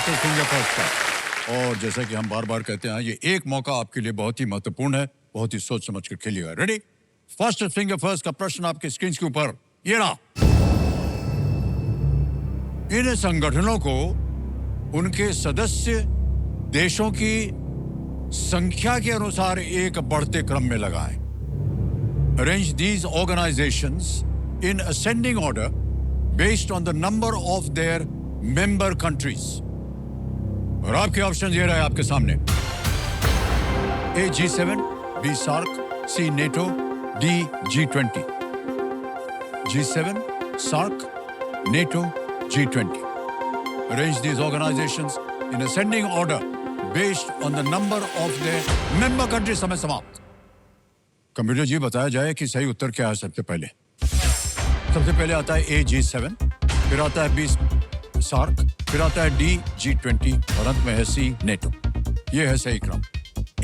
Fastest finger first का। और जैसा कि हम बार बार कहते हैं, ये एक मौका आपके लिए बहुत ही महत्वपूर्ण है, बहुत ही सोच समझ कर खेलिएगा। रेडी? फास्टेस्ट फिंगर फर्स्ट का प्रश्न आपके स्क्रीन के ऊपर ये रहा। इन संगठनों को उनके सदस्य देशों की संख्या के अनुसार एक बढ़ते क्रम में लगाएं। Arrange these organizations in ascending order based on the number of their member countries. और आपके ऑप्शन ये रहे आपके सामने। A G7, B SAARC, C NATO, D G20. G7, SAARC, NATO, G20. Arrange these organizations in ascending order based on the number of their member countries. समय समाप्त। Computer जी बताया जाए कि सही उत्तर क्या है। सबसे पहले आता है A G7, फिर आता है B SAARC, फिर आता है D G20 और अंत में है C NATO। ये है सही क्रम।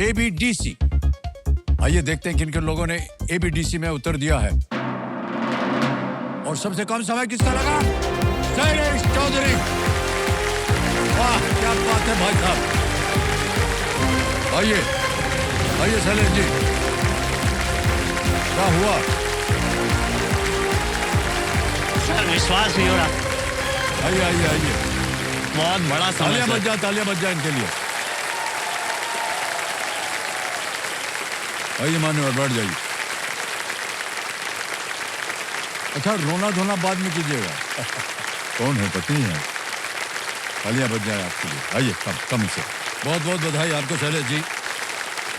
ABDC, आइए देखते हैं किन किन लोगों ने ABDC में उत्तर दिया है। और सबसे कम समय किसका लगा? शैलेश चौधरी। वाह क्या बात है भाई साहब। आइए शैलेश जी, क्या हुआ? सर विश्वास नहीं हो रहा। आइए बहुत बड़ा तालियां बज जाए इनके लिए। आइए मान्यवर, बैठ जाइए। अच्छा, रोना धोना बाद में कीजिएगा। कौन है? पत्नी है। तालियां बज जाए आपके लिए। आइए कम से बहुत बहुत बधाई आपको शैलेश जी।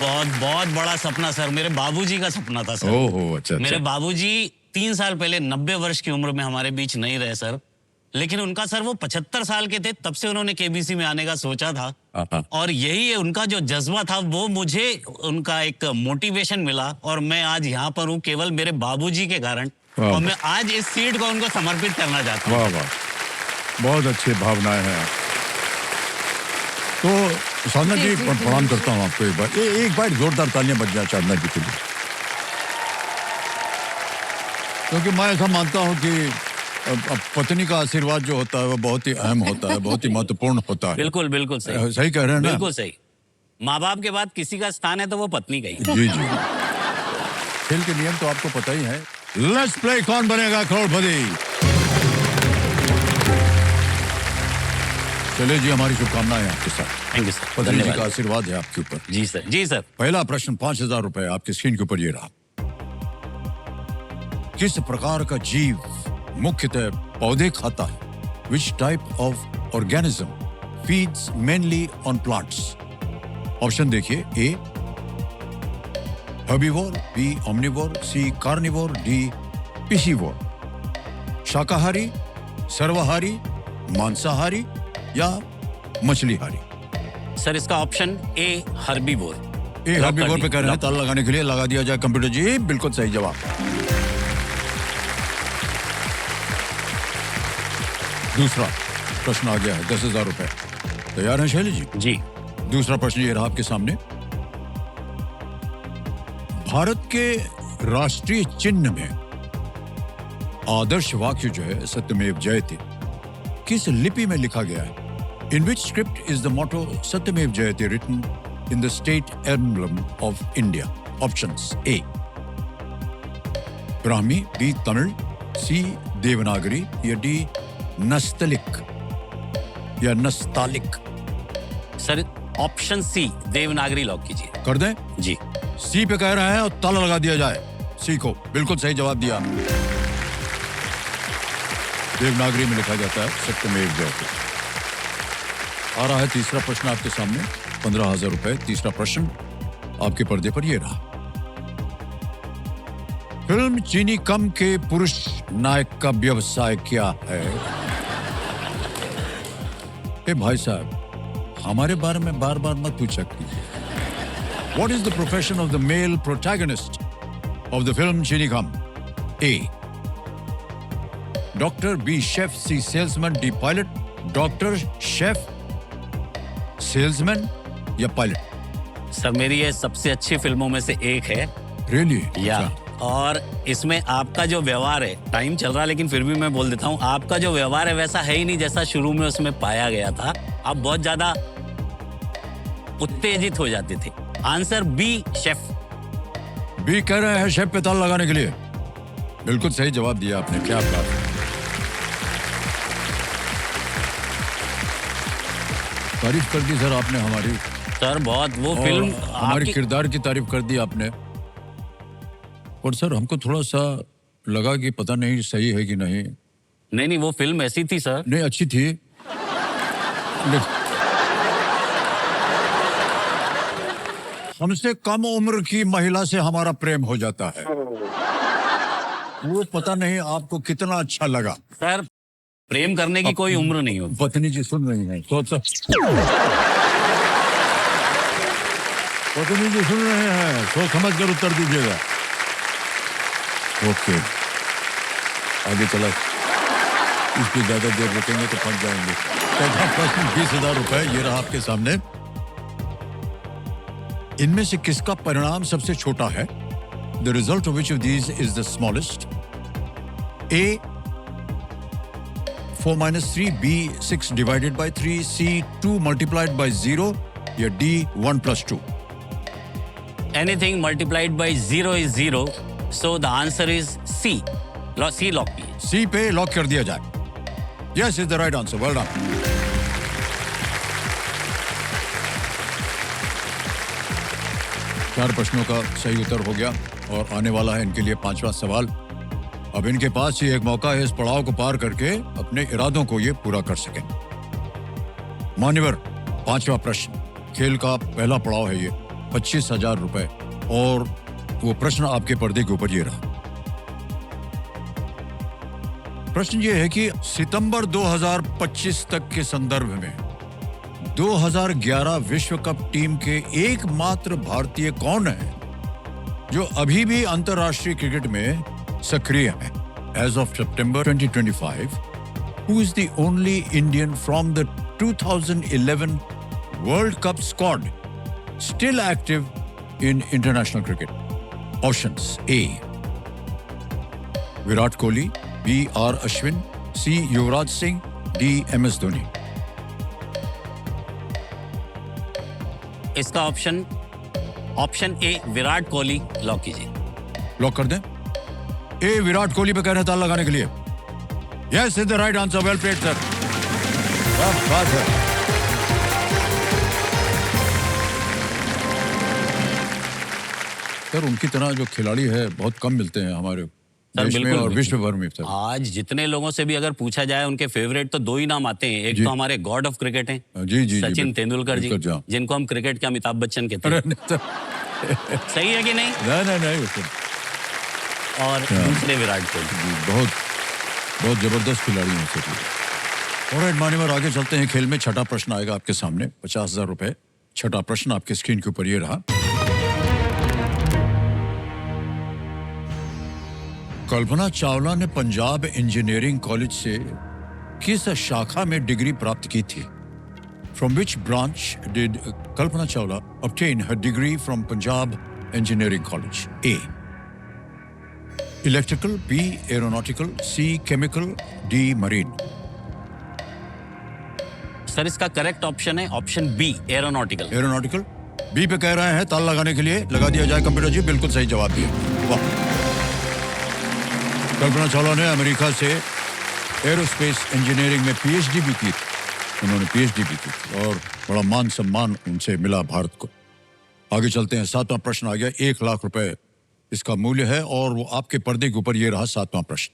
बहुत बड़ा सपना सर, मेरे बाबूजी का सपना था सर। ओहो, अच्छा। मेरे बाबूजी 3 साल पहले 90 वर्ष की उम्र में हमारे बीच नहीं रहे सर, लेकिन उनका सर वो 75 साल के थे तब से उन्होंने केबीसी में आने का सोचा था। और यही उनका जो जज्बा था, वो मुझे उनका एक मोटिवेशन मिला और मैं आज यहाँ पर हूँ केवल मेरे बाबूजी के कारण। और मैं आज इस सीट को उनको समर्पित करना चाहता हूँ। वाह, बहुत अच्छी भावनाएं हैं। तो साधना जी प्रणाम करता हूँ आपको। एक बार जोरदार तालियां बज जाए साधना जी के लिए, क्योंकि मैं ऐसा मानता हूँ कि पत्नी का आशीर्वाद जो होता है वो बहुत ही अहम होता है, बहुत ही महत्वपूर्ण होता है। बिल्कुल सही। सही कह रहे हैं ना? बिल्कुल सही। माँ बाप के बाद किसी का स्थान है तो वो पत्नी का ही। जी। खेल के नियम तो आपको पता ही है। लेट्स प्ले कौन बनेगा करोड़पति। चलिए जी, हमारी शुभकामनाएं आपके साथ। Thank you sir. पत्नी जी का आशीर्वाद है आपके ऊपर। जी सर। पहला प्रश्न 5000 रुपए आपकी स्क्रीन के ऊपर ये रहा। किस प्रकार का जीव मुख्यतः पौधे खाता है? Which type of organism feeds mainly on plants? Option देखिए। A herbivore, B omnivore, C carnivore, D piscivore। शाकाहारी, सर्वाहारी, मांसाहारी या मछलीहारी? सर इसका ऑप्शन A हर्बीवोर। हर्बीवोर पे कह रहे हैं। ताला लगाने के लिए लगा दिया जाए कंप्यूटर जी। बिल्कुल सही जवाब। दूसरा प्रश्न आ गया है 10,000 रुपए। तैयार हैं शैली जी? जी। दूसरा प्रश्न ये रहा आपके सामने। भारत के राष्ट्रीय चिन्ह में आदर्श वाक्य जो है सत्यमेव जयते किस लिपि में लिखा गया है? In which script is the motto Satyamev Jayate written in the state emblem of India? Options: A Brahmi, B Tamil, C Devanagari या D नस्तलिक या Nastaliq? Sir option C Devanagari lock कीजिए। कर दें? जी। C पे कह रहे हैं और ताला लगा दिया जाए C को। बिल्कुल सही जवाब दिया। देवनागरी में लिखा जाता है सत्यमेव जयते। आ रहा है तीसरा प्रश्न आपके सामने। 15,000 रुपए। तीसरा प्रश्न आपके पर्दे पर ये रहा। फिल्म चीनी कम के पुरुष नायक का व्यवसाय क्या है? भाई साहब, हमारे बारे में बार बार मत पूछा कीजिए। What is the profession of the male protagonist of the film चीनी कम? A doctor, B chef, C salesman, D pilot. Doctor, chef, salesman या पायलट? सर मेरी ये सबसे अच्छी फिल्मों में से एक है। Really? या और इसमें आपका जो व्यवहार है, टाइम चल रहा है लेकिन फिर भी मैं बोल देता हूँ, आपका जो व्यवहार है वैसा है ही नहीं जैसा शुरू में उसमें पाया गया था। आप बहुत ज्यादा उत्तेजित हो जाते थे। Answer B, chef. बी कह रहे हैं शेफ पे ताला लगाने के लिए। बिल्कुल सही जवाब दिया आपने, क्या बात है। तारीफ कर दी सर आपने हमारी, सर बहुत वो और फिल्म हमारे आपकी, किरदार की तारीफ कर दी आपने। और सर हमको थोड़ा सा लगा कि पता नहीं सही है कि नहीं। नहीं वो फिल्म ऐसी थी सर। नहीं अच्छी थी, हमसे कम उम्र की महिला से हमारा प्रेम हो जाता है, वो पता नहीं आपको कितना अच्छा लगा। सर प्रेम करने की कोई उम्र नहीं होती। पत्नी जी सुन रही हैं, पत्नी जी सुन रहे हैं, सोच समझ कर उत्तर दीजिएगा। ओके, आगे चला, इस पे ज्यादा देर रुकेंगे तो फंस जाएंगे। चौथा प्रश्न 20,000 रुपए ये रहा आपके सामने। इनमें से किसका परिणाम सबसे छोटा है? The result of which of these is the smallest? A 4 minus 3, B 6 divided by 3, C 2 multiplied by 0, या D 1 plus 2? Anything multiplied by 0 is 0, so the answer is C. C lock कीजिए। C पे lock कर दिया जाए। Yes is the right answer. Well done. चार प्रश्नों का सही उत्तर हो गया और आने वाला है इनके लिए पांचवा सवाल। अब इनके पास ही एक मौका है इस पड़ाव को पार करके अपने इरादों को ये पूरा कर सकें। मान्यवर, पांचवा प्रश्न, खेल का पहला पड़ाव है ये, 25,000 रुपए, और वो प्रश्न आपके पर्दे के ऊपर ये रहा। प्रश्न ये है कि सितंबर 2025 तक के संदर्भ में 2011 विश्व कप टीम के एकमात्र भारतीय कौन है जो अभी भी अंतर्राष्ट्रीय क्रिकेट में सक्रिय है? As of September 2025, who is the only Indian from the 2011 World Cup squad still active in international cricket? Options: A. Virat Kohli, B. R. Ashwin, C. Yuvraj Singh, D. MS Dhoni. इसका option A Virat Kohli lock कीजिए। Lock कर दें? ए विराट कोहली पे कह रहे हैं ताला लगाने के लिए। Yes is the right answer, well played sir, क्या बात है। सर उनकी तरह जो खिलाड़ी है बहुत कम मिलते हैं हमारे देश में और विश्व भर में। सर आज जितने लोगों से भी अगर पूछा जाए उनके फेवरेट तो दो ही नाम आते हैं। एक तो हमारे गॉड ऑफ क्रिकेट हैं, जी सचिन तेंदुलकर जी, जिनको हम क्रिकेट के अमिताभ बच्चन कहते हैं। सही है कि नहीं? नहीं। और दूसरे विराट कोहली। बहुत जबरदस्त खिलाड़ी हैं सर। ऑलराइट मान्यवर, आगे चलते हैं खेल में। छठा प्रश्न आएगा आपके सामने, 50,000 रुपए। छठा प्रश्न आपके स्क्रीन के ऊपर ये रहा। कल्पना चावला ने पंजाब इंजीनियरिंग कॉलेज से किस शाखा में डिग्री प्राप्त की थी? From which branch did Kalpana Chawla obtain her degree from Punjab engineering college? A electrical, B aeronautical, C chemical, D marine. Sir इसका करेक्ट ऑप्शन है option B aeronautical. Aeronautical B पे कह रहे हैं ताला लगाने के लिए। लगा दिया जाए कंप्यूटर जी, बिल्कुल सही जवाब दिया। वाह, कल्पना चावला ने अमेरिका से एरोस्पेस इंजीनियरिंग में पीएचडी भी की थी। उन्होंने पीएचडी भी की थी और बड़ा मान सम्मान उनसे मिला भारत को। आगे चलते हैं, सातवां प्रश्न आ गया। 1 लाख रुपए इसका मूल्य है और वो आपके पर्दे के ऊपर ये रहा सातवां प्रश्न।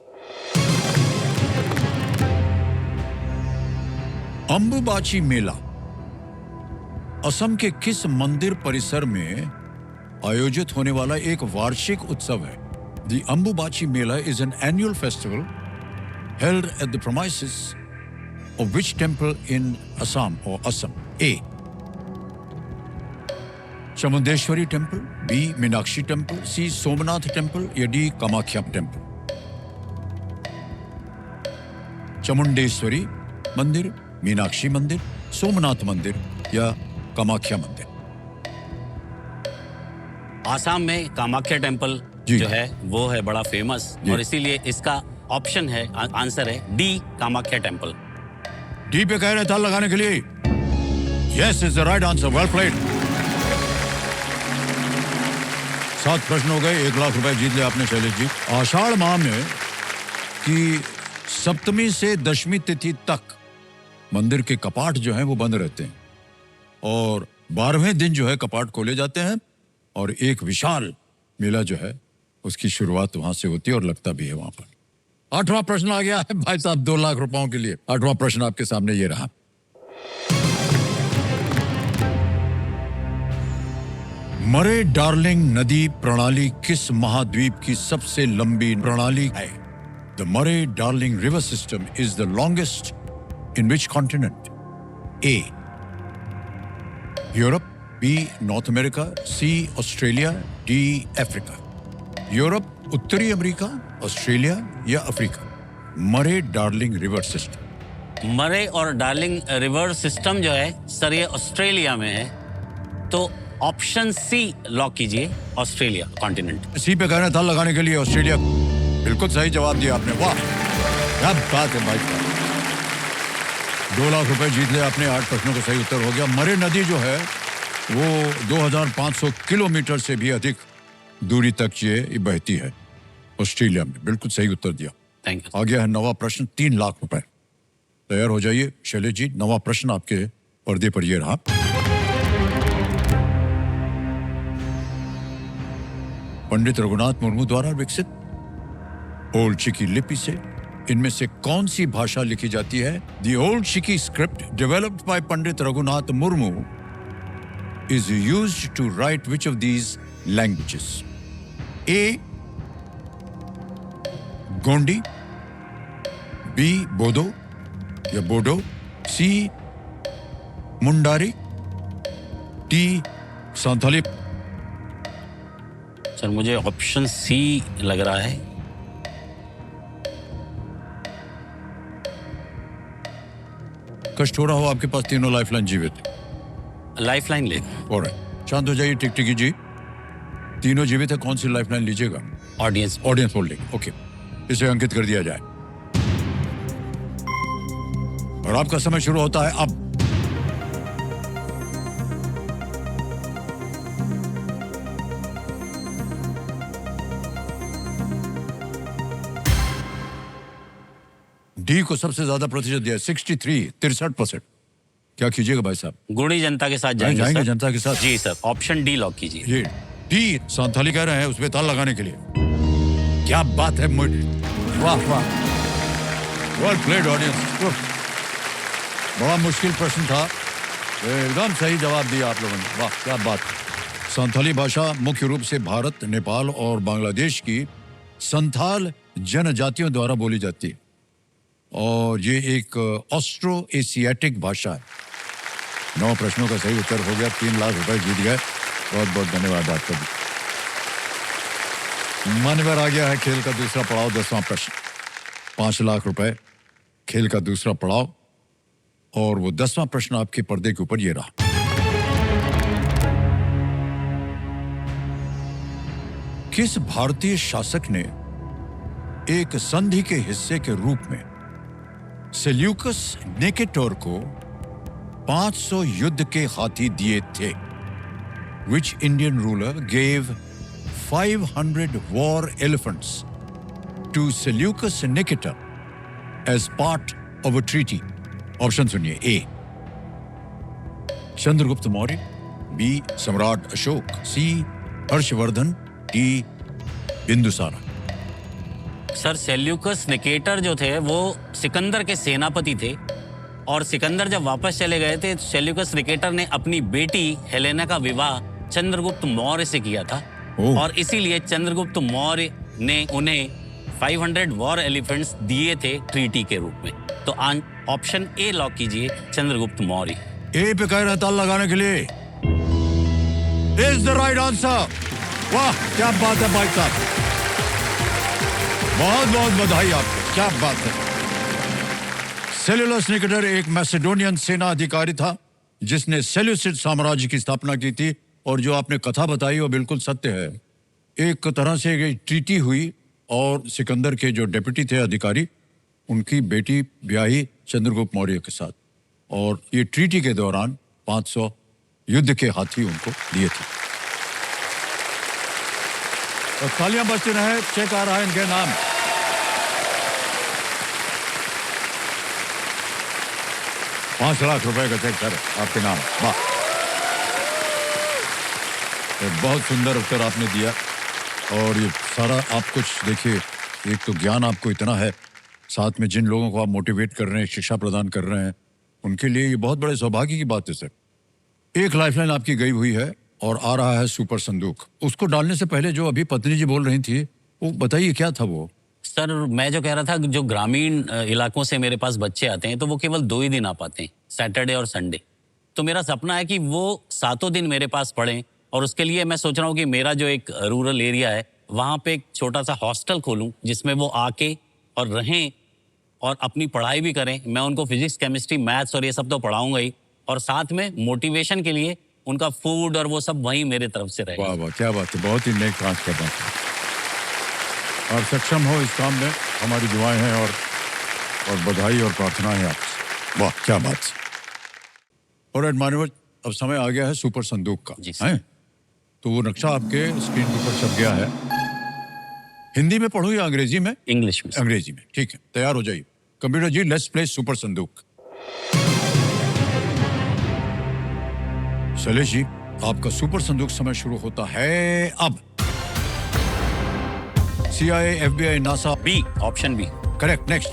अंबुबाची मेला असम के किस मंदिर परिसर में आयोजित होने वाला एक वार्षिक उत्सव है? The Ambubachi Mela is an annual festival held at the premises of which temple in Assam or Assam? A. Chamundeshwari Temple, B. Meenakshi Temple, C. Somnath Temple, या D. Kamakhya Temple? चामुंडेश्वरी मंदिर, मीनाक्षी मंदिर, सोमनाथ मंदिर या कामाख्या मंदिर? आसाम में कामाख्या टेम्पल जो है वो है बड़ा फेमस, और इसीलिए इसका ऑप्शन है, आंसर है डी कामाख्या टेम्पल। डी पे कह रहे ताला लगाने के लिए। Yes is the right answer. Well played. 7 प्रश्न हो गए, 1 लाख रुपए जीत लिया आपने शैलेश जी। आषाढ़ माह में की सप्तमी से दशमी तिथि तक मंदिर के कपाट जो हैं वो बंद रहते हैं और 12वें दिन जो है कपाट खोले जाते हैं और एक विशाल मेला जो है उसकी शुरुआत वहां से होती है और लगता भी है वहां पर। 8वां प्रश्न आ गया है भाई साहब 2 लाख रुपयों के लिए। 8वां प्रश्न आपके सामने ये रहा। मरे डार्लिंग नदी प्रणाली किस महाद्वीप की सबसे लंबी प्रणाली है? The Murray Darling river system is the longest in which continent? A Europe, B North America, C Australia, D Africa. Europe, उत्तरी अमेरिका, ऑस्ट्रेलिया या Africa? Murray Darling river system. Murray और डार्लिंग रिवर सिस्टम जो है sir ये Australia में है, तो option C lock कीजिए, ऑस्ट्रेलिया कॉन्टिनेंट। सी पे कहना था लगाने के लिए ऑस्ट्रेलिया। बिल्कुल सही जवाब दिया आपने, वाह क्या बात है भाई साहब। 2 लाख रुपए जीत लिया आपने। 8 प्रश्नों का सही उत्तर हो गया। मरे नदी जो है वो 2500 किलोमीटर से भी अधिक दूरी तक ये बहती है ऑस्ट्रेलिया में। बिल्कुल सही उत्तर दिया। Thank you. आ गया है 9वां प्रश्न, 3 लाख रुपए। तैयार हो जाइए शैलेश जी। 9वां प्रश्न आपके पर्दे पर ये रहा। पंडित रघुनाथ मुर्मू द्वारा विकसित ओल्ड चिकी लिपि से इनमें से कौन सी भाषा लिखी जाती है? The Ol Chiki script developed by Pandit Raghunath Murmu is used to write which of these languages? A Gondi, B Bodo या Bodo, C Mundari, D Santhali. Sir मुझे ऑप्शन सी लग रहा है। कष्ट हो रहा हो आपके पास, तीनों लाइफलाइन जीवित। लाइफलाइन ले। ऑलराइट, शांत हो जाइए टिकटिकी जी। तीनों जीवित है, कौन सी लाइफलाइन लीजिएगा? ऑडियंस। ऑडियंस होल्डिंग, ओके, इसे अंकित कर दिया जाए और आपका समय शुरू होता है अब। डी को सबसे ज्यादा प्रतिशत दिया 63% क्या कीजिएगा भाई साहब? गुणी जनता के साथ जाएंगे जाएंगे सर। जनता के साथ। जी सर, ऑप्शन डी लॉक कीजिए। ये डी सांथाली कह रहे हैं उसमें ताल लगाने के लिए। क्या बात है, वाह वाह, वेल प्लेड ऑडियंस। बड़ा मुश्किल प्रश्न था, एकदम सही जवाब दिया आप लोगों ने, वाह क्या बात। संथाली भाषा मुख्य रूप से भारत, नेपाल और बांग्लादेश की संथाल जनजातियों द्वारा बोली जाती है और ये एक ऑस्ट्रो एशियाटिक भाषा है। 9 प्रश्नों का सही उत्तर हो गया, 3 लाख रुपए जीत गए। बहुत बहुत धन्यवाद आपका भी। मान्यवर आ गया है खेल का दूसरा पड़ाव, 10वां प्रश्न। 5 लाख रुपए खेल का दूसरा पड़ाव और वो 10वां प्रश्न आपके पर्दे के ऊपर ये रहा। किस भारतीय शासक ने एक संधि के हिस्से के रूप में सेल्यूकस नेकेटोर को 500 युद्ध के हाथी दिए थे? Which Indian ruler gave 500 war elephants to Seleucus Nicator as part of a treaty? Option सुनिए। A Chandragupta Maurya, B Samrat Ashoka, C Harshvardhan, D Bindusara. Sir Seleucus Nicator जो थे वो सिकंदर के सेनापति थे और सिकंदर जब वापस चले गए थे सेल्यूकस निकेटर ने अपनी बेटी हेलेना का विवाह चंद्रगुप्त मौर्य से किया था और इसीलिए चंद्रगुप्त मौर्य ने उन्हें 500 वॉर एलिफेंट्स दिए थे ट्रीटी के रूप में। तो ऑप्शन ए लॉक कीजिए, चंद्रगुप्त मौर्य। ए पे कह रहे ताल लगाने के लिए इज द राइट आंसर। वाह क्या बात है भाई साहब, बहुत बहुत बधाई आपको, क्या बात है। सेल्यूकस निकेटर एक मैसेडोनियन सेना अधिकारी था जिसने सेल्यूसिड साम्राज्य की स्थापना की थी और जो आपने कथा बताई वो बिल्कुल सत्य है। एक तरह से एक ट्रीटी हुई और सिकंदर के जो डेप्यूटी थे अधिकारी, उनकी बेटी ब्याही चंद्रगुप्त मौर्य के साथ और ये ट्रीटी के दौरान 500 युद्ध के हाथी उनको दिए थे। और तालियां बजती रहे, चेक आ रहा है इनके नाम। ₹5,00,000 का चेक सर आपके नाम। वाह, बहुत सुंदर उत्तर आपने दिया। और ये सारा आप कुछ देखिए, एक तो ज्ञान आपको इतना है, साथ में जिन लोगों को आप मोटिवेट कर रहे हैं, शिक्षा प्रदान कर रहे हैं, उनके लिए ये बहुत बड़े सौभाग्य की बात है सर। एक लाइफलाइन आपकी गई हुई है और आ रहा है सुपर संदूक। उसको डालने से पहले जो अभी पत्नी जी बोल रही थी, वो बताइए क्या था वो? सर मैं जो कह रहा था, जो ग्रामीण इलाकों से मेरे पास बच्चे आते हैं तो वो केवल 2 ही दिन आ पाते हैं, सैटरडे और संडे। तो मेरा सपना है कि वो 7 दिन मेरे पास पढ़ें, और उसके लिए मैं सोच रहा हूँ कि मेरा जो एक रूरल एरिया है वहाँ पे एक छोटा सा हॉस्टल खोलूँ जिसमें वो आके और रहें और अपनी पढ़ाई भी करें। मैं उनको फिजिक्स, केमिस्ट्री, मैथ्स और ये सब तो पढ़ाऊंगा ही, और साथ में मोटिवेशन के लिए उनका फूड और वो सब वहीं मेरे तरफ से रहेगा। वाह वाह, क्या बात है, बहुत ही नेक काज कर रहा है। और सक्षम हो इस काम में, हमारी दुआएं हैं और बधाई और प्रार्थनाएं हैं आपसे। वाह क्या बात। और एडमाइनर, अब समय आ गया है सुपर संदूक का। जी सर। हैं? तो वो नक्शा आपके स्क्रीन के ऊपर छप गया है। हिंदी में पढ़ूं या अंग्रेजी में? इंग्लिश में। अंग्रेजी में, ठीक है। तैयार हो जाइए computer ji, let's play super Sandook. Shailesh जी, आपका सुपर संदूक समय शुरू होता है अब। CIA, FBI, NASA. B, option B. Correct. Next.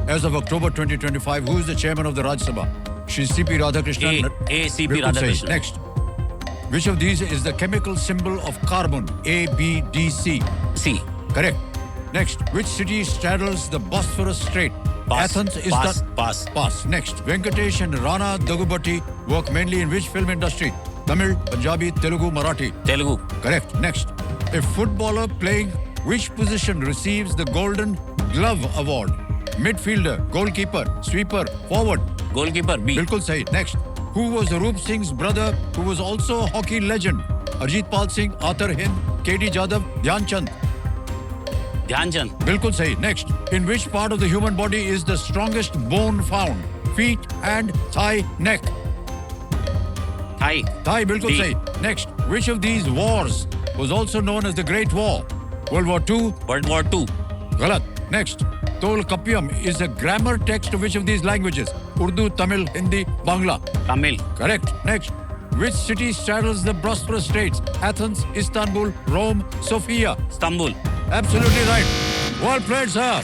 As of October 2025, who is the chairman of the Rajya Sabha? Shri C.P. Radhakrishnan. A, C.P. बिल्कुल सही। Radhakrishnan. Next. Which of these is the chemical symbol of carbon? A, B, D, C. C. Correct. Next. Which city straddles the Bosphorus Strait? Pass. Athens is Pass. the... Pass. Pass. Next. Venkatesh and Rana Daggubati work mainly in which film industry? Tamil, Punjabi, Telugu, Marathi. Telugu. Correct. Next. A footballer playing which position receives the Golden Glove Award? Midfielder, goalkeeper, sweeper, forward. Goalkeeper B. बिल्कुल सही। Next. Who was Roop Singh's brother who was also a hockey legend? Arjit Pal Singh, Arthur Hind, KD Jadhav, Dhyan Chand. Dhyanchand. बिल्कुल सही। Next. In which part of the human body is the strongest bone found? Feet and thigh, neck. Thigh. Thigh, बिल्कुल D. सही। Next. Which of these wars was also known as the Great War? World War II. World war 2। गलत। Next. Tolkappiyam is a grammar text of which of these languages? Urdu, Tamil, Hindi, Bangla. Tamil. Correct. Next. Which city straddles the Bosphorus Straits? Athens, Istanbul, Rome, Sofia. Istanbul. Absolutely right. Well played, sir.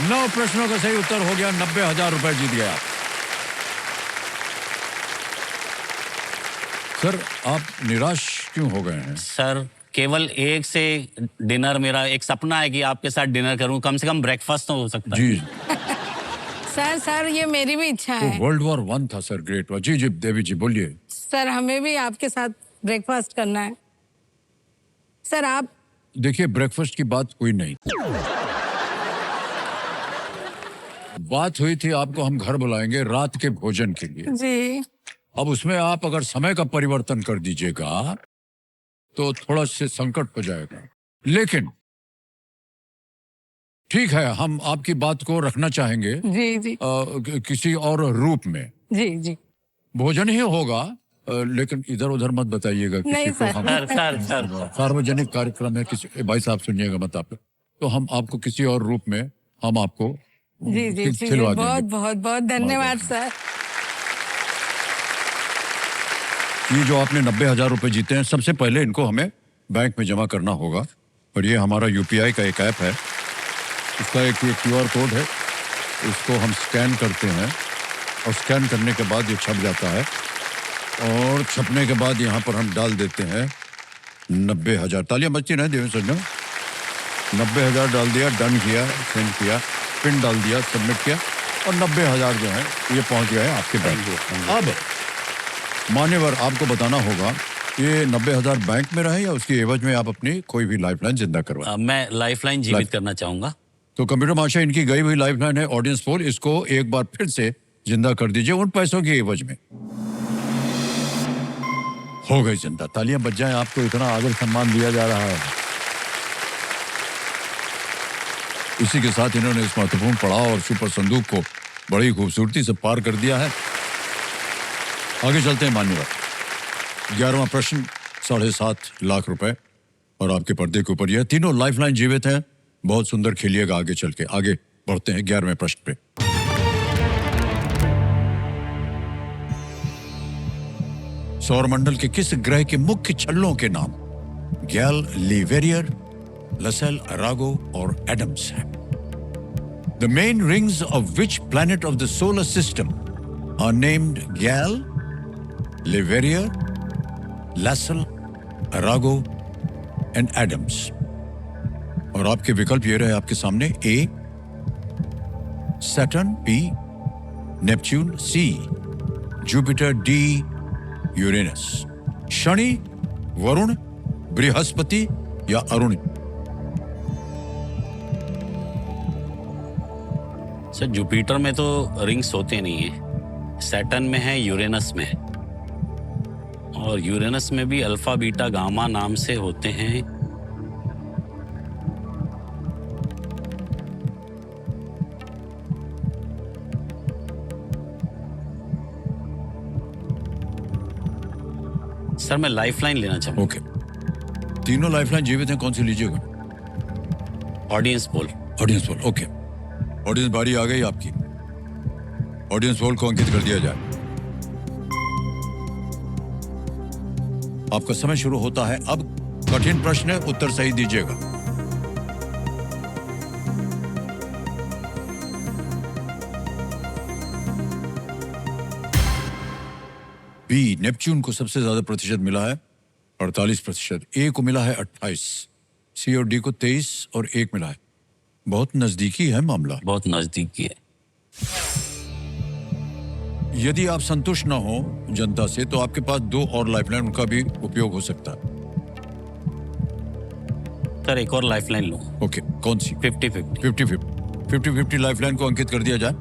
9 प्रश्नों का सही उत्तर हो गया, 90,000 रुपए जीत गया। Sir, आप निराश क्यों हो गए हैं? सर केवल एक से डिनर, मेरा एक सपना है कि आपके साथ डिनर करूं, कम से कम ब्रेकफास्ट तो हो सकता है। जी। सर ये मेरी भी इच्छा तो है। वर्ल्ड वॉर 1 था सर, ग्रेट वॉर। जी जी देवी जी बोलिए। सर हमें भी आपके साथ ब्रेकफास्ट करना है। सर आप देखिए, ब्रेकफास्ट की बात हुई नहीं, बात हुई थी आपको हम घर बुलाएंगे रात के भोजन के लिए। जी। अब उसमें आप अगर समय का परिवर्तन कर दीजिएगा तो थोड़ा से संकट हो जाएगा, लेकिन ठीक है, हम आपकी बात को रखना चाहेंगे जी जी किसी और रूप में। जी जी। भोजन ही होगा, लेकिन इधर उधर मत बताइएगा किसी नहीं, को। सर। हम सर सार्वजनिक कार्यक्रम है, किसी भाई साहब सुनिएगा मत आप, तो हम आपको किसी और रूप में हम आपको जी जी जी खिलवा बहुत देंगे। बहुत बहुत धन्यवाद सर। ये जो आपने 90,000 रुपए जीते हैं, सबसे पहले इनको हमें बैंक में जमा करना होगा, और ये हमारा UPI का एक ऐप है, इसका एक ये QR कोड है, इसको हम स्कैन करते हैं और स्कैन करने के बाद ये छप जाता है, और छपने के बाद यहाँ पर हम डाल देते हैं 90,000। तालियां बजती रहें देवेंद्र सज्जन। 90,000 डाल दिया, डन किया, सेंड किया, पिन डाल दिया, सबमिट किया, और 90,000 जो है ये पहुंच गए आपके बैंक में। अब मान्यवर, आपको बताना होगा ये 90,000 बैंक में रहे या उसकी एवज में आप अपनी कोई भी लाइफलाइन जिंदा करवाएं। मैं लाइफलाइन जीवित करना चाहूंगा। तो कंप्यूटर माशा, इनकी गई हुई लाइफलाइन है ऑडियंस पोल, इसको एक बार फिर से जिंदा कर दीजिए उन पैसों की एवज में। हो गई जिंदा। तालियां बज जाएं, आपको इतना आदर सम्मान दिया जा रहा है। इसी के साथ इन्होंने इस महत्वपूर्ण पड़ाव और सुपर संदूक को बड़ी खूबसूरती से पार कर दिया है। आगे चलते हैं मान्यवर। 11वां प्रश्न 7.5 लाख रुपए और आपके पर्दे के ऊपर यह तीनों लाइफलाइन जीवित हैं। बहुत सुंदर खेलिएगा आगे चल के। आगे बढ़ते हैं 11वें प्रश्न पे। सौरमंडल के किस ग्रह के मुख्य छल्लों के नाम गैल, लीवेरियर, लसेल, अरागो और एडम्स हैं? The main rings of which planet of the solar system are named Gal, Leverrier, Lassell, Arago and Adams? और आपके विकल्प ये रहे आपके सामने। A, Saturn, B, Neptune, C, Jupiter, D, Uranus। Shani, Varun, Brihaspati या अरुण? सर जुपिटर में तो रिंग्स होते नहीं है, सैटर्न में है, यूरेनस में है, और यूरेनस में भी अल्फा बीटा गामा नाम से होते हैं। सर मैं लाइफलाइन लेना चाहूंगा। ओके, तीनों लाइफलाइन जीवित हैं, कौन सी लीजिएगा? Audience poll. Audience poll, okay. Audience बारी आ गई आपकी। ऑडियंस पोल को अंकित कर दिया जाए। आपका समय शुरू होता है अब। कठिन प्रश्न है, उत्तर सही दीजिएगा। बी, नेपच्यून को सबसे ज्यादा प्रतिशत मिला है 48%। ए को मिला है 28, सी और डी को 23 और 1 मिला है। बहुत नजदीकी है मामला। बहुत नजदीकी है। यदि आप संतुष्ट न हो जनता से तो आपके पास 2 और लाइफलाइन, उनका भी उपयोग हो सकता है। सर एक और लाइफलाइन लो। ओके, कौन सी? 50-50 लाइफलाइन को अंकित कर दिया जाए।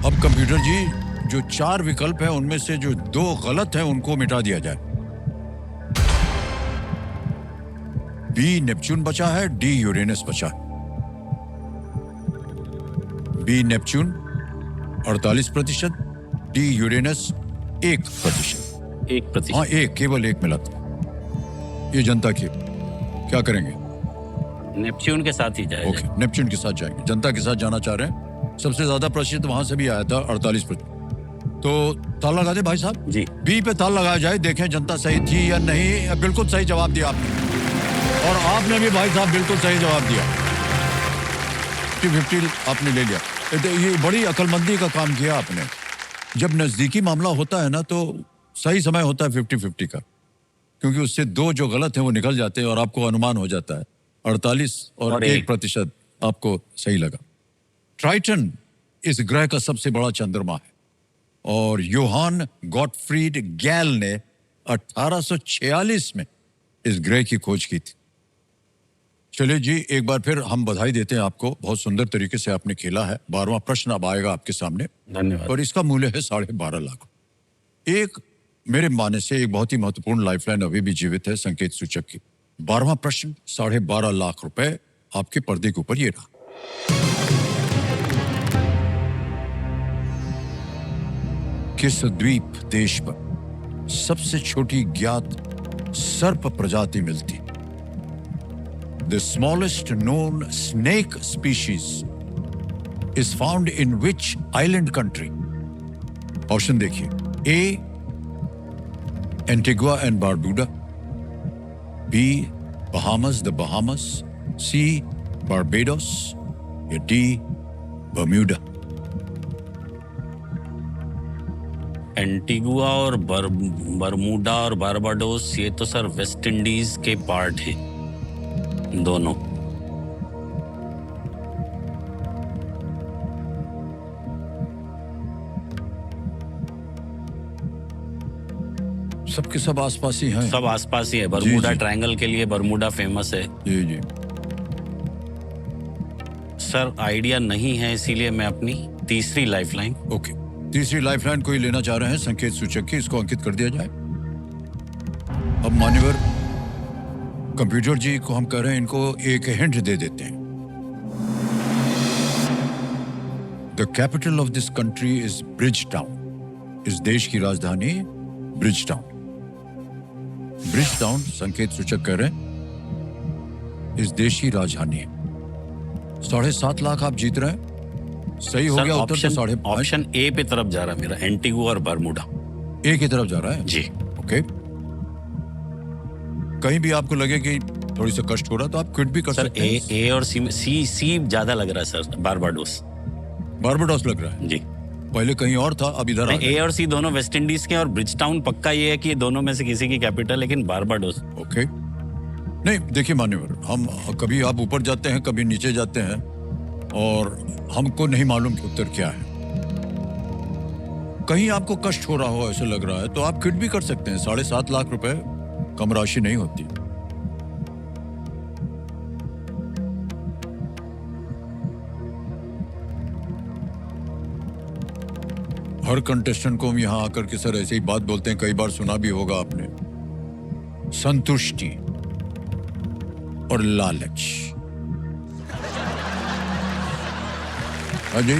अब कंप्यूटर जी, जो 4 विकल्प हैं उनमें से जो 2 गलत हैं उनको मिटा दिया जाए। बी, नेपच्यून बचा है, डी, यूरेनस बचा है। B, Neptune 48%, D, Uranus 1%। 1%। हाँ, केवल 1 मिला था। ये जनता की, क्या करेंगे? नेपच्यून के साथ ही जाएगा। ओके, नेपच्यून के साथ जाएंगे। जनता के साथ जाना चाह रहे हैं। सबसे ज्यादा प्रतिशत वहां से भी आया था, 48%। तो ताल लगा दे भाई साहब जी। बी पे ताल लगाया जाए, देखें जनता सही थी या नहीं। बिल्कुल सही जवाब दिया आपने, और आपने भी भाई साहब बिल्कुल सही जवाब दिया। 50-50 आपने ले लिया। ये बड़ी अकलमंदी का काम किया आपने। जब नजदीकी मामला होता है ना तो सही समय होता है 50-50 का, क्योंकि उससे 2 जो गलत हैं वो निकल जाते हैं और आपको अनुमान हो जाता है। 48 और 1% आपको सही लगा। ट्राइटन इस ग्रह का सबसे बड़ा चंद्रमा है और योहान गॉटफ्रीड गैल ने 1846 में इस ग्रह की खोज की थी। चलिए जी, एक बार फिर हम बधाई देते हैं आपको। बहुत सुंदर तरीके से आपने खेला है। 12वां प्रश्न अब आएगा आपके सामने। धन्यवाद। और इसका मूल्य है 12.5 लाख। एक मेरे मानने से एक बहुत ही महत्वपूर्ण लाइफलाइन अभी भी जीवित है, संकेत सूचक की। 12वां प्रश्न 12.5 लाख रुपए आपके पर्दे के ऊपर ये रहा। किस द्वीप देश पर सबसे छोटी ज्ञात सर्प प्रजाति मिलती? The smallest known snake species is found in which island country? Option देखिए। A, Antigua and Barbuda, B, Bahamas, the Bahamas, C, Barbados या D, बर्म्यूडा। एंटीगुआ और बरमूडा और बारबाडोस, ये तो सर वेस्ट इंडीज के पार्ट हैं दोनों। सबके सब आसपास ही हैं। सब आसपास ही है। बरमूडा जी। ट्रायंगल के लिए बरमूडा फेमस है। जी जी। सर आइडिया नहीं है, इसीलिए मैं अपनी तीसरी लाइफलाइन। ओके, तीसरी लाइफलाइन कोई लेना चाह रहे हैं संकेत सूचक की, इसको अंकित कर दिया जाए। अब मान्यवर कंप्यूटर जी को हम कह रहे हैं, इनको एक हिंट दे देते हैं। The capital of this country is bridge town. इस देश की राजधानी ब्रिज टाउन। ब्रिज टाउन संकेत सूचक कह रहे हैं इस देश की राजधानी है। 7.5 लाख आप जीत रहे हैं। सही हो गया उत्तर तो 5.5। ऑप्शन ए पे तरफ जा रहा है मेरा, एंटीगुआ और बरमूडा। ए की तरफ जा रहा है जी। ओके। कहीं भी आपको लगे कि थोड़ी सा कष्ट हो रहा तो आप क्विट भी कर सर सकते हैं। ए और सी में सी ज्यादा लग रहा है सर, बारबाडोस। बारबाडोस लग रहा है जी। पहले कहीं और था, अब इधर आ ए गया। और सी दोनों वेस्ट इंडीज के, और ब्रिज टाउन पक्का ये है कि ये दोनों में से किसी की कैपिटल, लेकिन बारबाडोस। ओके। नहीं देखिए मान्यवर, हम कभी आप ऊपर जाते हैं कभी नीचे जाते हैं और हमको नहीं मालूम कि उत्तर क्या है। कहीं आपको कष्ट हो रहा हो ऐसे लग रहा है तो आप क्विट भी कर सकते हैं। 7.5 लाख रुपए कम राशि नहीं होती। हर कंटेस्टेंट को हम यहां आकर के सर ऐसे ही बात बोलते हैं, कई बार सुना भी होगा आपने, संतुष्टि और लालच। अजय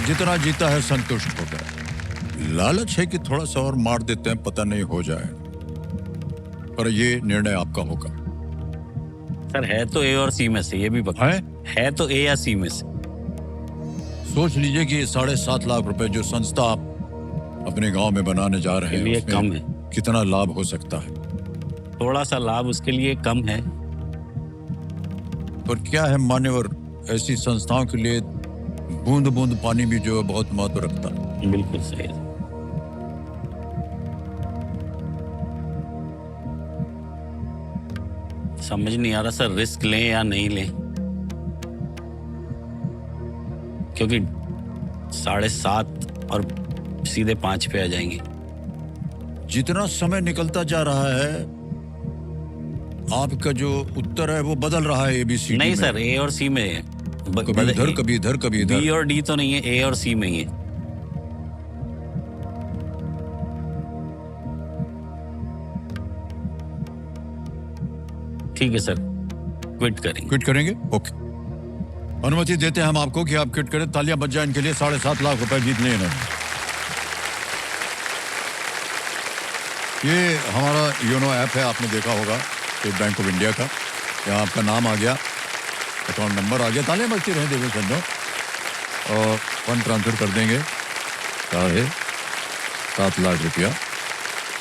जितना जीता है संतुष्ट होगा। लालच है कि थोड़ा सा और मार देते हैं, पता नहीं हो जाए, पर ये निर्णय आपका होगा। सर है तो ए और सी में से, ये भी पक्का है तो ए या सी में से। सोच लीजिए कि 7.5 लाख रुपए जो संस्था आप अपने गांव में बनाने जा रहे लिए हैं उसमें कम है। कितना लाभ हो सकता है। थोड़ा सा लाभ उसके लिए कम है। पर क्या है मान्यवर, ऐसी संस्थाओं के लिए बूंद बूंद पानी भी जो है बहुत महत्व रखता है। बिल्कुल सही है। समझ नहीं आ रहा सर, रिस्क लें या नहीं लें, क्योंकि 7.5 और सीधे 5 पे आ जाएंगे। जितना समय निकलता जा रहा है आपका जो उत्तर है वो बदल रहा है। एबीसी नहीं सर, ए और सी में है। कभी इधर कभी इधर कभी इधर। बी और डी तो नहीं है, ए और सी में ही है। ठीक है सर, क्विट करेंगे। क्विट करेंगे? ओके, अनुमति देते हैं हम आपको कि आप क्विट करें। तालियां बज जाए इनके लिए। 7.5 लाख रुपए जीत लिए इन्होंने। ये हमारा योनो ऐप है, आपने देखा होगा, स्टेट बैंक ऑफ इंडिया का। यहाँ आपका नाम आ गया, अकाउंट नंबर आ गया, तालियां बजती रहे देवे संजो, और फंड ट्रांसफर कर देंगे। 7 लाख रुपया,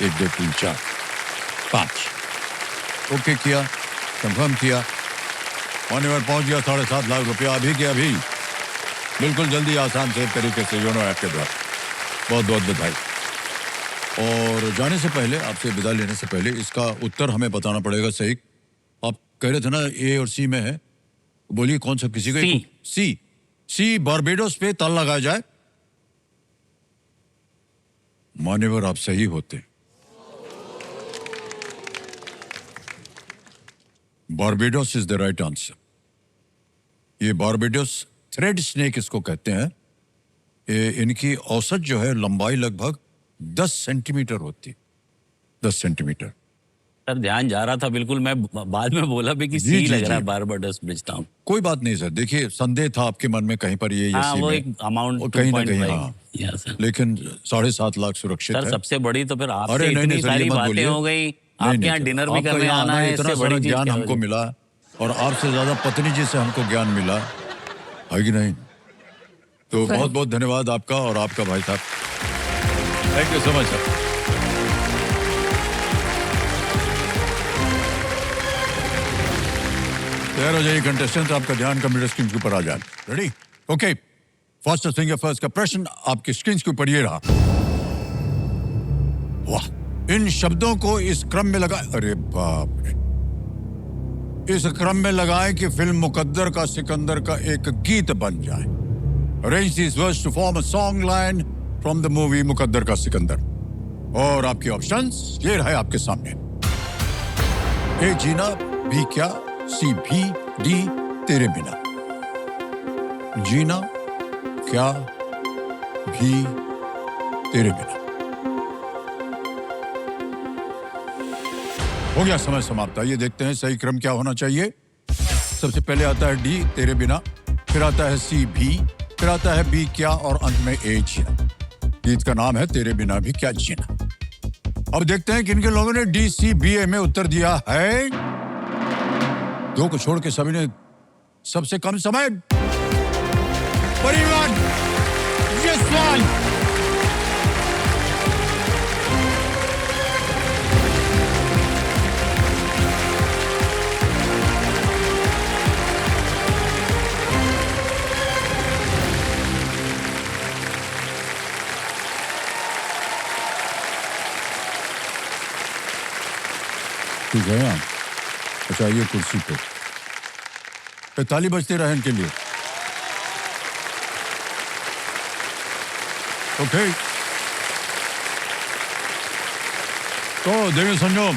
1 2 3 4 5। ओके किया, कंफर्म किया, मान्यवर पहुंच गया 7.5 लाख रुपया अभी के अभी, बिल्कुल जल्दी आसान से तरीके से योनो ऐप के द्वारा। बहुत बहुत बधाई। और जाने से पहले, आपसे विदा लेने से पहले, इसका उत्तर हमें बताना पड़ेगा सही। आप कह रहे थे ना ए और सी में है, बोलिए कौन सा? किसी का सी। सी बारबाडोस पे ताल लगाया जाए। मान्यवर आप सही होते। Barbados is the right answer. ये बारबाडोस थ्रेड स्नेक इसको कहते हैं। इनकी औसत जो है लंबाई लगभग 10 सेंटीमीटर होती। 10 सेंटीमीटर। सर ध्यान जा रहा था बिल्कुल, मैं बाद में बोला भी कि सी लग रहा है बारबाडोस ब्रिज टाउन। कोई बात नहीं सर, देखिए संदेह था आपके मन में कहीं पर ये हाँ, वो एक अमाउंट कहीं ना कहीं। हाँ, लेकिन 7.5 लाख सुरक्षित सर है। सबसे बड़ी तो फिर आपसे अरे इतनी सारी बातें हो गई। आपके यहाँ डिनर भी करने आना है, इतना सारा ज्ञान हमको मिला, और आपसे ज्यादा पत्नी जी से हमको ज्ञान मिला है कि नहीं? तो बहुत बहुत धन्यवाद आपका और आपका भाई साहब। Thank you so much sir. तैयार हो जाइए कंटेस्टेंट, आपका ध्यान कंप्यूटर स्क्रीन के ऊपर आ जाए। Ready? Okay, first finger first का प्रश्न आपकी स्क्रीन के ऊपर ये रहा। वाह, इन शब्दों को इस क्रम में लगाए। अरे बाप रे, इस क्रम में लगाएं कि फिल्म मुकद्दर का सिकंदर का एक गीत बन जाए। Arrange these words to form a song line from the movie मुकद्दर का सिकंदर। और आपके ऑप्शंस ये रहे आपके सामने। ए जीना, बी क्या, सी भी, डी तेरे बिना। जीना, क्या, भी, तेरे बिना। हो गया समय समाप्त। ये देखते हैं सही क्रम क्या होना चाहिए। सबसे पहले आता है डी तेरे बिना, फिर आता है सी भी, फिर आता है बी क्या और अंत में ए जीना। गीत का नाम है तेरे बिना भी क्या जीना। अब देखते हैं किन किन लोगों ने DCBA में उत्तर दिया है। दो को छोड़ के सभी ने सबसे कम समय। परिवार यशवान ठीक है यहाँ। अच्छा ये कुर्सी पे ताली बजते रहे इनके लिए। ओके तो देवी संजो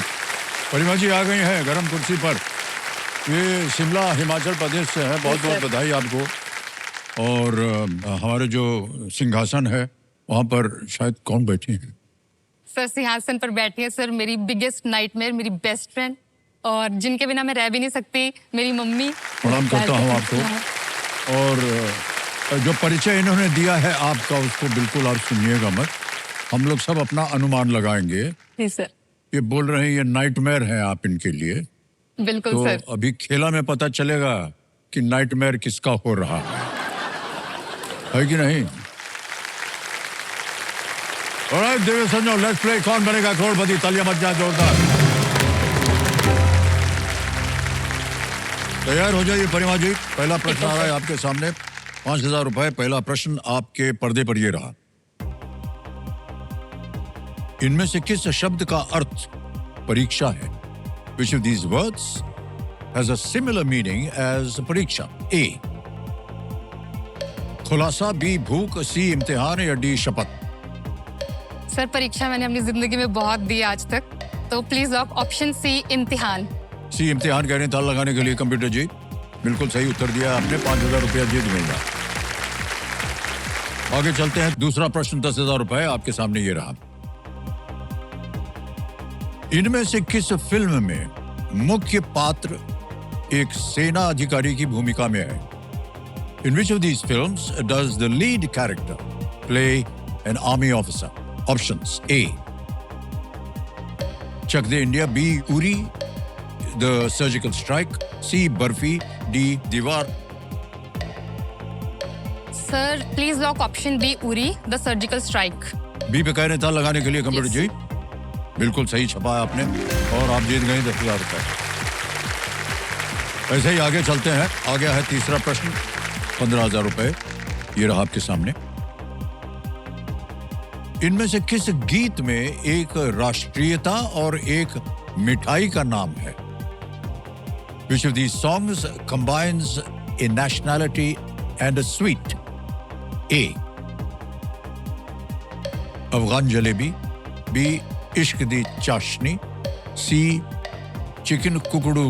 परिमा जी आ गई हैं गरम कुर्सी पर। ये शिमला हिमाचल प्रदेश से है। बहुत बहुत बधाई आपको। और हमारे जो सिंहासन है वहाँ पर शायद कौन बैठी है? सर सिंहासन पर बैठी है सर मेरी बिगेस्ट नाइटमेयर, मेरी बेस्ट फ्रेंड, और जिनके बिना मैं रह भी नहीं सकती, मेरी मम्मी। प्रणाम करता हूँ आपको। और जो परिचय इन्होंने दिया है आपका उसको बिल्कुल आप सुनिएगा मत। हम लोग सब अपना अनुमान लगाएंगे। जी सर। ये बोल रहे हैं ये नाइटमेयर है आप इनके लिए। बिल्कुल तो सर। अभी खेला में पता चलेगा कि नाइटमेयर किसका हो रहा है कि नहीं। ऑलराइट देवी संजो लेट्स प्ले कौन बनेगा करोड़पति। तालियां मत जा जोरदार। तैयार हो जाइए परिमा जी। पहला प्रश्न आ रहा है आपके सामने। 5,000 रुपए। पहला प्रश्न आपके पर्दे पर ये रहा। इनमें से किस शब्द का अर्थ परीक्षा है? Which of these words has a similar meaning as परीक्षा? A खुलासा, B भूख, C इम्तिहान या D शपथ? सर परीक्षा मैंने अपनी जिंदगी में बहुत दी आज तक, तो प्लीज ऑप्शन सी इम्तिहान। सी इम्तिहान कहने ताल लगाने के लिए कंप्यूटर जी बिल्कुल सही उत्तर दिया आपने। 5,000 रुपया जीत मिलेगा। आगे चलते हैं। दूसरा प्रश्न 10,000 रुपए आपके सामने ये रहा। इनमें से किस फिल्म में मुख्य पात्र एक सेना अधिकारी की भूमिका में है? In which of these films does the lead character play an army officer? Options: A Chak De India, B Uri the Surgical Strike, C Barfi, D Diwar? Sir please lock option B Uri the surgical strike. B पे कहने ताल लगाने के लिए computer जी बिल्कुल सही छपा है आपने और आप जीत गए 10,000 रुपए। ऐसे ही आगे चलते हैं। आ गया है तीसरा प्रश्न 15,000 रुपए। ये रहा आपके सामने। इनमें से किस गीत में एक राष्ट्रीयता और एक मिठाई का नाम है? Which of these songs combines a nationality and a sweet? A Afghan jalebi, B इश्क दी चाशनी, C चिकन कुकड़ू,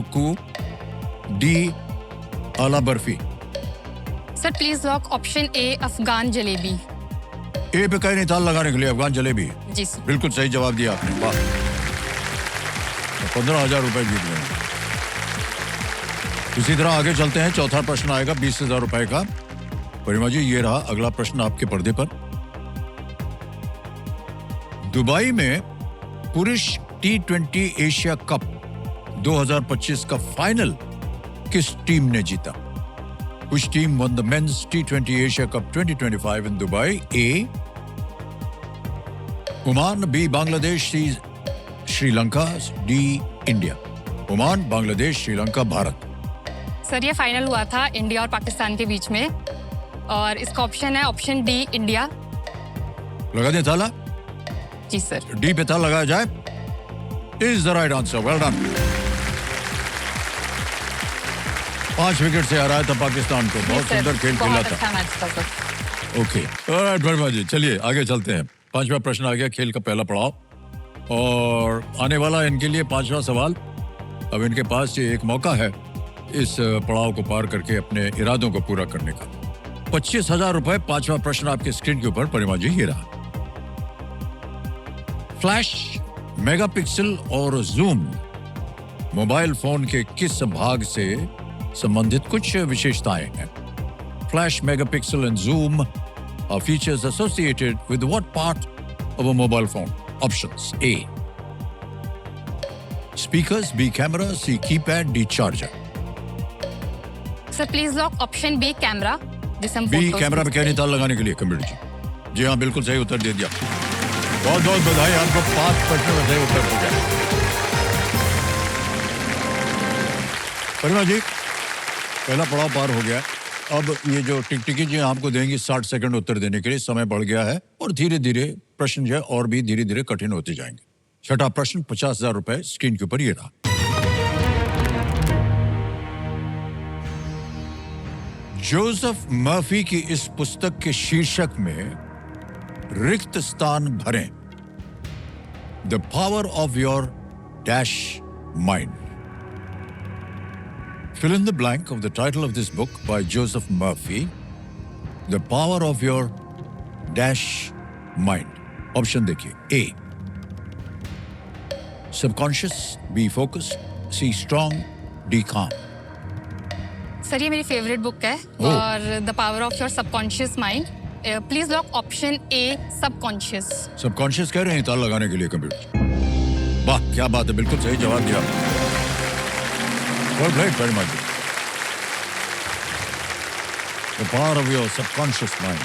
D आला barfi? Sir please lock option A Afghan jalebi. A पे कहीं नहीं ताल लगाने के लिए अफगान जलेबी। जी सर। बिल्कुल सही जवाब दिया आपने। वाह 15,000 रुपए जीत गए। इसी तरह आगे चलते हैं। चौथा प्रश्न आएगा 20,000 रुपए का। परिमा जी ये रहा अगला प्रश्न आपके पर्दे पर। दुबई में पुरुष T20 एशिया कप 2025 का फाइनल किस टीम ने जीता? Which team won the men's T20 Asia Cup 2025 in Dubai? A Oman, B Bangladesh, C Sri Lanka, D India? Oman, Bangladesh, Sri Lanka, Bharat? Sir ये फाइनल हुआ था इंडिया और पाकिस्तान के बीच में, और इसका ऑप्शन है ऑप्शन डी इंडिया। लगा दें ताला? जी सर। डी पे ताला लगाया जाए। Is the right answer. Well done. 5 wicket से हराया था पाकिस्तान को। बहुत सुंदर खेल खेला था। अच्छा मैच था सर। ओके ऑलराइट वर्मा जी चलिए आगे चलते हैं। 5वां प्रश्न आ गया खेल का पहला पड़ाव और आने वाला इनके लिए 5वां सवाल। अब इनके पास ये एक मौका है इस पड़ाव को पार करके अपने इरादों को पूरा करने का। 25,000 रुपए। 5वां प्रश्न आपके स्क्रीन के ऊपर। परिमा जी ये रहा। फ्लैश, मेगापिक्सल और जूम मोबाइल फोन के किस भाग से संबंधित कुछ विशेषताएं हैं? flash, megapixel, and zoom are features associated with what part of a mobile phone? Options: A. Speakers, B. Camera, C. Keypad, D. Charger. Sir please lock option B camera, जिसे हम बी photos कैमरा में कहनी तार लगाने के लिए computer जी। जी हाँ, बिल्कुल सही उत्तर दे दिया। बहुत बहुत बधाई आपको, 5 प्रश्नों में सही उत्तर हो गया। परिमा जी, पहला पड़ाव पार हो गया। अब ये जो टिकटिकी जी आपको देंगी 60 सेकंड उत्तर देने के लिए, समय बढ़ गया है और धीरे धीरे प्रश्न जो है और भी धीरे धीरे कठिन होते जाएंगे। छठा प्रश्न, 50,000 रुपए स्क्रीन के ऊपर ये रहा। जोसेफ मर्फी की इस पुस्तक के शीर्षक में रिक्त स्थान भरें। The power of your dash mind. Fill in the blank of the title of this book by Joseph Murphy. The power of your dash mind. Option देखिए। A. Subconscious. B. Focus. C. Strong. D. Calm. Sir ये मेरी favourite book है और the power of your subconscious mind. Please lock option A subconscious. Subconscious कह रहे हैं तार लगाने के लिए कंप्यूटर। वाह क्या बात है, बिल्कुल सही जवाब दिया। Well played, very much. The power of your subconscious mind.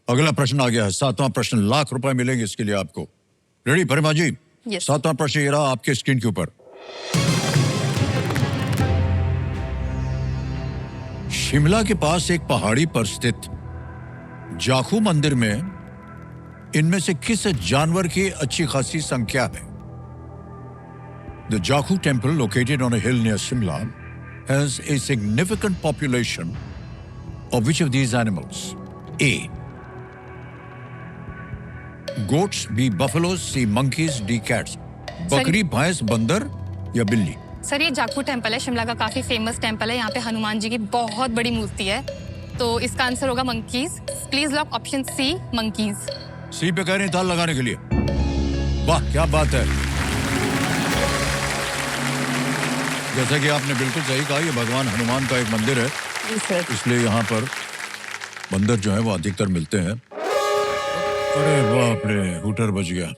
अगला प्रश्न आ गया है, 7वां प्रश्न। लाख रुपए मिलेंगे इसके लिए आपको। रेडी परिमा जी? Yes. 7वां प्रश्न ये रहा आपके स्क्रीन के ऊपर। शिमला के पास एक पहाड़ी पर स्थित जाखू मंदिर में इनमें से किस जानवर की अच्छी खासी संख्या है? The Jakhu temple, located on a hill near Shimla, has a significant population of which of these animals? A. Goats, B. Buffaloes, C. Monkeys, D. Cats. बकरी, भैंस, बंदर या बिल्ली? सर ये जाखू टेम्पल है, शिमला का काफी फेमस टेम्पल है। यहाँ पे हनुमान जी की बहुत बड़ी मूर्ति है, तो इसका आंसर होगा monkeys. Please lock option C monkeys. C पे कह रहे हैं ताल लगाने के लिए। वाह क्या बात है, जैसा कि आपने बिल्कुल सही कहा, ये भगवान हनुमान का एक मंदिर है, इसलिए यहाँ पर बंदर जो है वो अधिकतर मिलते हैं। अरे बाप रे, हूटर बज गया।